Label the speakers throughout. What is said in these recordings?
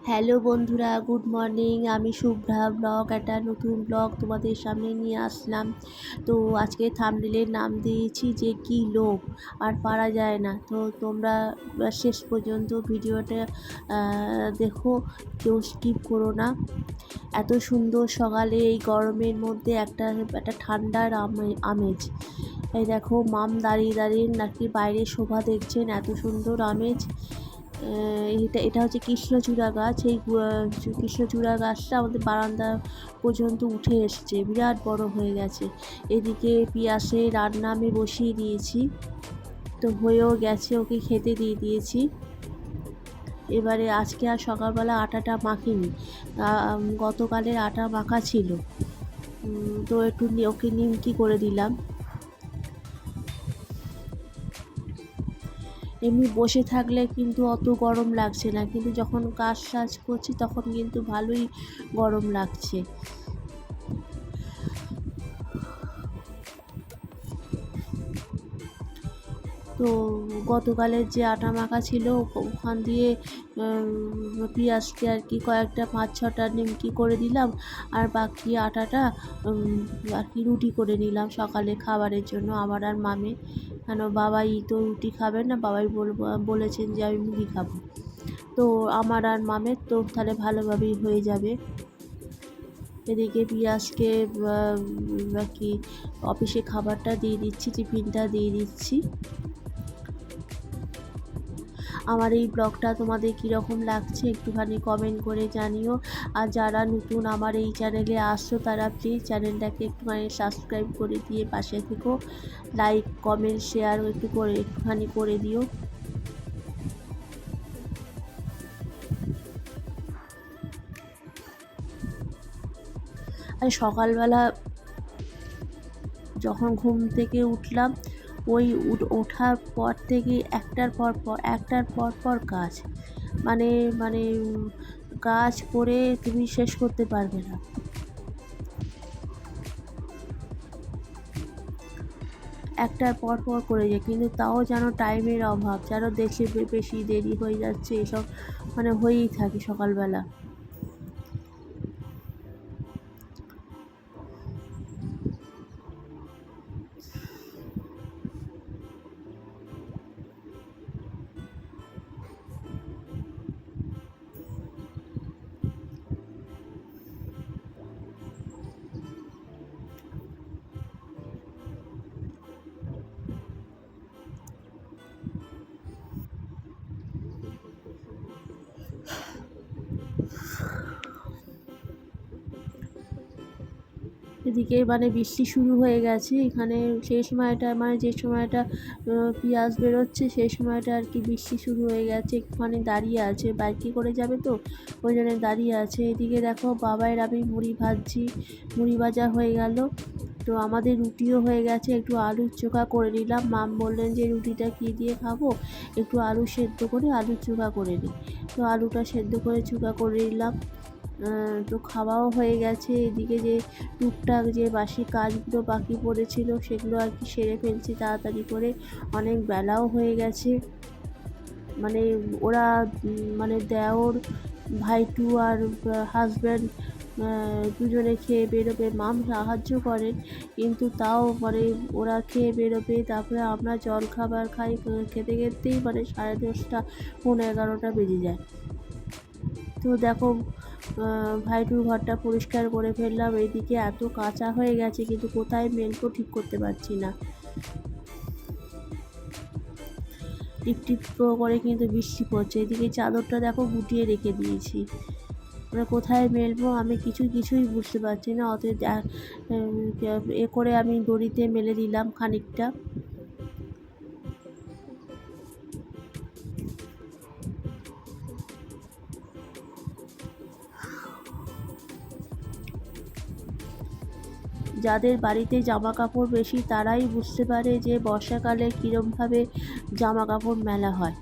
Speaker 1: Hello বন্ধুরা, good morning. আমি Shubhra blog, একটা নতুন ব্লগ তোমাদের সামনে নিয়ে আসলাম। তো আজকে থাম্বনেইলের নাম দিয়েছি যে কি লোভ আর পারা যায় না। তো তোমরা শেষ পর্যন্ত ভিডিওটা দেখো, কেউ স্কিপ করো না। এত সুন্দর সকালে এই গরমের মধ্যে একটা ঠান্ডার আমেজ। এই দেখো, মাম দাঁড়িয়ে দাঁড়িয়ে নাকি বাইরে শোভা দেখছেন, এত সুন্দর আমেজ। এটা হচ্ছে কৃষ্ণচূড়া গাছ। এই কৃষ্ণচূড়া গাছটা আমাদের বারান্দা পর্যন্ত উঠে এসছে, বিরাট বড় হয়ে গেছে। এদিকে পিয়াসে রান্না আমি বসিয়ে দিয়েছি, তো হয়েও গেছে, ওকে খেতে দিয়ে দিয়েছি। এবারে আজকে আর সকালবেলা আটাটা মাখিনি, গতকালের আটা মাখা ছিল, তো একটু ওকে নিমকি করে দিলাম। এমনি বসে থাকলে কিন্তু অত গরম লাগছে না, কিন্তু যখন কাজ করছি তখন কিন্তু ভালোই গরম লাগছে। তো গতকালের যে আটা মাখা ছিল ওখান দিয়ে পেঁয়াজকে আর কি কয়েকটা 5-6টা নিমকি করে দিলাম, আর বাকি আটাটা আর কি রুটি করে নিলাম সকালে খাবারের জন্য আমার আর মামে। কেন বাবাই তো রুটি খাবে না, বাবাই বলেছেন যে আমি মুড়ি খাবো। তো আমার আর মামের তো তাহলে ভালোভাবেই হয়ে যাবে। এদিকে পিঁয়াজকে কি অফিসে খাবারটা দিয়ে দিচ্ছি, টিফিনটা দিয়ে দিচ্ছি। আমার এই ব্লগটা তোমাদের কীরকম লাগছে একটুখানি কমেন্ট করে জানিও। আর যারা নতুন আমার এই চ্যানেলে আসছো তারা প্লিজ চ্যানেলটাকে একটুখানি সাবস্ক্রাইব করে দিয়ে পাশে থেকো, লাইক কমেন্ট শেয়ার একটুখানি করে দিও। আর সকালবেলা যখন ঘুম থেকে উঠলাম, ওই ওঠার পর থেকে একটার পর পর কাজ, মানে মানে কাজ করে তুমি শেষ করতে পারবে না। একটার পর করে যায়, কিন্তু তাও যেন টাইমের অভাব, যেন দেখে বেশি দেরি হয়ে যাচ্ছে, এসব মানে হয়েই থাকে সকালবেলা। এদিকে মানে বৃষ্টি শুরু হয়ে গেছে এখানে, সেই সময়টা মানে যে সময়টা পেঁয়াজ বেরোচ্ছে সেই সময়টা আর কি বৃষ্টি শুরু হয়ে গেছে। একটুখানি দাঁড়িয়ে আছে, বাইকে করে যাবে তো ওই জন্য দাঁড়িয়ে আছে। এদিকে দেখো বাবাইয়ের আমি মুড়ি ভাজছি, মুড়ি ভাজা হয়ে গেল। তো আমাদের রুটিও হয়ে গেছে, একটু আলুর চোখা করে নিলাম। মাম বললেন যে রুটিটা কী দিয়ে খাবো, একটু আলু সেদ্ধ করে আলুর চোখা করে নিই। তো আলুটা সেদ্ধ করে চোখা করে নিলাম। তো খাওয়াও হয়ে গেছে। এদিকে যে টুকটাক যে বাসি কাজগুলো বাকি পড়েছিল সেগুলো আর কি সেরে ফেলছি তাড়াতাড়ি করে, অনেক বেলাও হয়ে গেছে। মানে ওরা মানে দেওর, ভাইটু আর হাজব্যান্ড দুজনে খেয়ে বেরোবে, মাম সাহায্য করেন, কিন্তু তাও মানে ওরা খেয়ে বেরোবে, তারপরে আমরা জল খাবার খাই, খেতে খেতেই মানে 10:30 11:30 বেজে যায়। তো দেখো ভাইটুর ঘরটা পরিষ্কার করে ফেললাম। এইদিকে এত কাঁচা হয়ে গেছে, কিন্তু কোথায় মেলবো ঠিক করতে পারছি না। টিপ টিপ করে কিন্তু বৃষ্টি পড়ছে। এদিকে চাদরটা দেখো গুটিয়ে রেখে দিয়েছি, মানে কোথায় মেলবো আমি কিছুই বুঝতে পারছি না। অতএব এ করে আমি দড়িতে মেলে দিলাম খানিকটা। যাদের বাড়িতে জামা কাপড় বেশি তারাই বুঝতে পারে যে বর্ষাকালে কীরমভাবে জামা কাপড় মেলা হয়,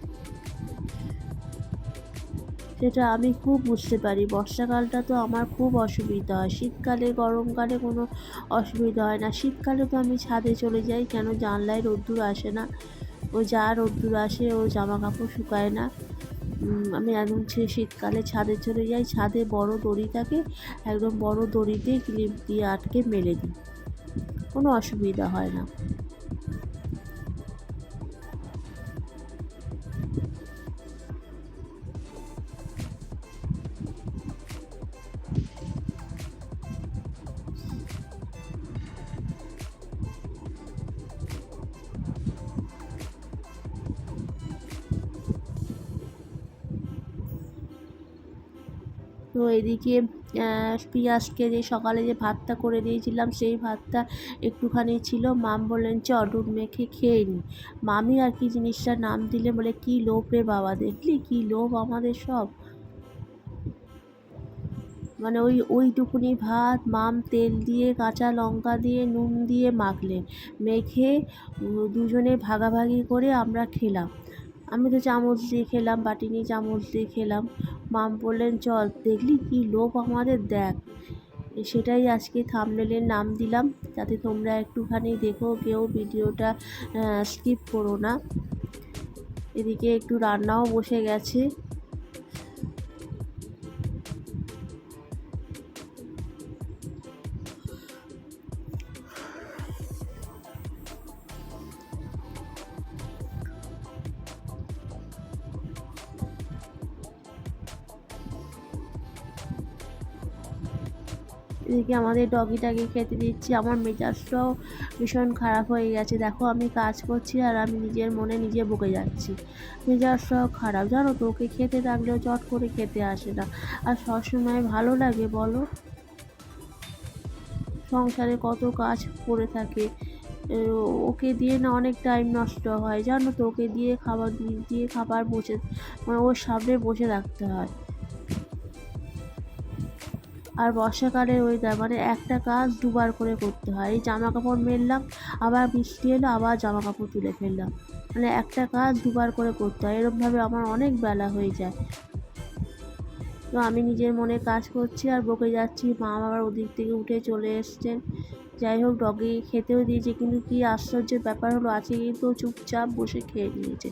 Speaker 1: সেটা আমি খুব বুঝতে পারি। বর্ষাকালটা তো আমার খুব অসুবিধা হয়, শীতকালে গরমকালে কোনো অসুবিধা হয় না। শীতকালে তো আমি ছাদে চলে যাই, কেন জানলায় রোদ্দুর আসে না, ও যা রোদ্দুর আসে ও জামা কাপড় শুকায় না। আমি একদম শীতকালে ছাদে চলে যাই, ছাদে বড় দড়ি থাকে, একদম বড় দড়িতে ক্লিপ দিয়ে আটকে মেলে দিই, কোনো অসুবিধা হয় না। তো এদিকে পিঁয়াজকে যে সকালে যে ভাতটা করে দিয়েছিলাম সেই ভাতটা একটুখানি ছিল, মাম বললেন চ ডুব মেখে খেয়ে নি। মামি আর কি জিনিসটার নাম দিলে, বলে কি লোভ রে বাবা, দেখলি কি লোভ আমাদের সব। মানে ওইটুকুনি ভাত মাম তেল দিয়ে কাঁচা লঙ্কা দিয়ে নুন দিয়ে মাখলেন, মেখে দুজনে ভাগাভাগি করে আমরা খেলাম। আমি তো চামচ দিয়ে খেলাম, বাটি নিয়ে চামচ দিয়ে খেলাম। মাম বললেন চল, দেখলি কি লোভ আমাদের, দেখ। সেটাই আজকে থাম্বনেলের নাম দিলাম, যাতে তোমরা একটুখানি দেখো, কেউ ভিডিওটা স্কিপ করো না। এদিকে একটু রান্নাও বসে গেছে। এদিকে আমাদের ডগিটাকে খেতে দিচ্ছি। আমার মেজাজটাও ভীষণ খারাপ হয়ে গেছে, দেখো আমি কাজ করছি আর আমি নিজের মনে নিজে বকে যাচ্ছি। মেজাজটাও খারাপ, জানো তো, ওকে খেতে থাকলেও চট করে খেতে আসে না। আর সবসময় ভালো লাগে বলো? সংসারে কত কাজ পড়ে থাকে, ওকে দিয়ে না অনেক টাইম নষ্ট হয়, জানো তো। ওকে দিয়ে খাবার বসে, মানে ওর সামনে বসে রাখতে হয়। আর বর্ষাকালের ওয়েদার মানে একটা কাজ দুবার করে করতে হয়। এই জামা কাপড় মেললাম, আবার বৃষ্টি এলো, আবার জামা কাপড় তুলে ফেললাম, মানে একটা কাজ দুবার করে করতে হয়। এরকমভাবে আমার অনেক বেলা হয়ে যায়। তো আমি নিজের মনে কাজ করছি আর বকে যাচ্ছি, মা আবার ওদিক থেকে উঠে চলে এসছেন। যাই হোক, ডগি খেতেও দিয়েছে, কিন্তু কি আশ্চর্যের ব্যাপার হলো, আজকে কিন্তু চুপচাপ বসে খেয়ে নিয়েছে,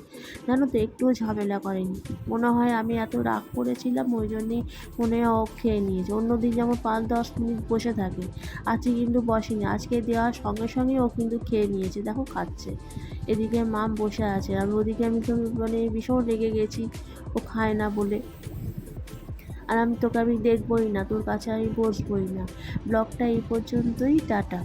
Speaker 1: জানো তো, একটুও ঝামেলা করেনি। মনে হয় আমি এত রাগ করেছিলাম, ওই জন্যই মনে হয় ও খেয়ে নিয়েছে। অন্যদিন যেমন 5-10 মিনিট বসে থাকে, আজকে কিন্তু বসেনি, আজকে দেওয়ার সঙ্গে সঙ্গে ও কিন্তু খেয়ে নিয়েছে, দেখো খাচ্ছে। এদিকে মাম বসে আছে, আর ওদিকে আমি তো মানে ভীষণ রেগে গেছি ও খায় না বলে। আর আমি তোকে দেখবই না, তোর কাছে আমি বসবই না। ব্লগটা এই পর্যন্তই, টাটা।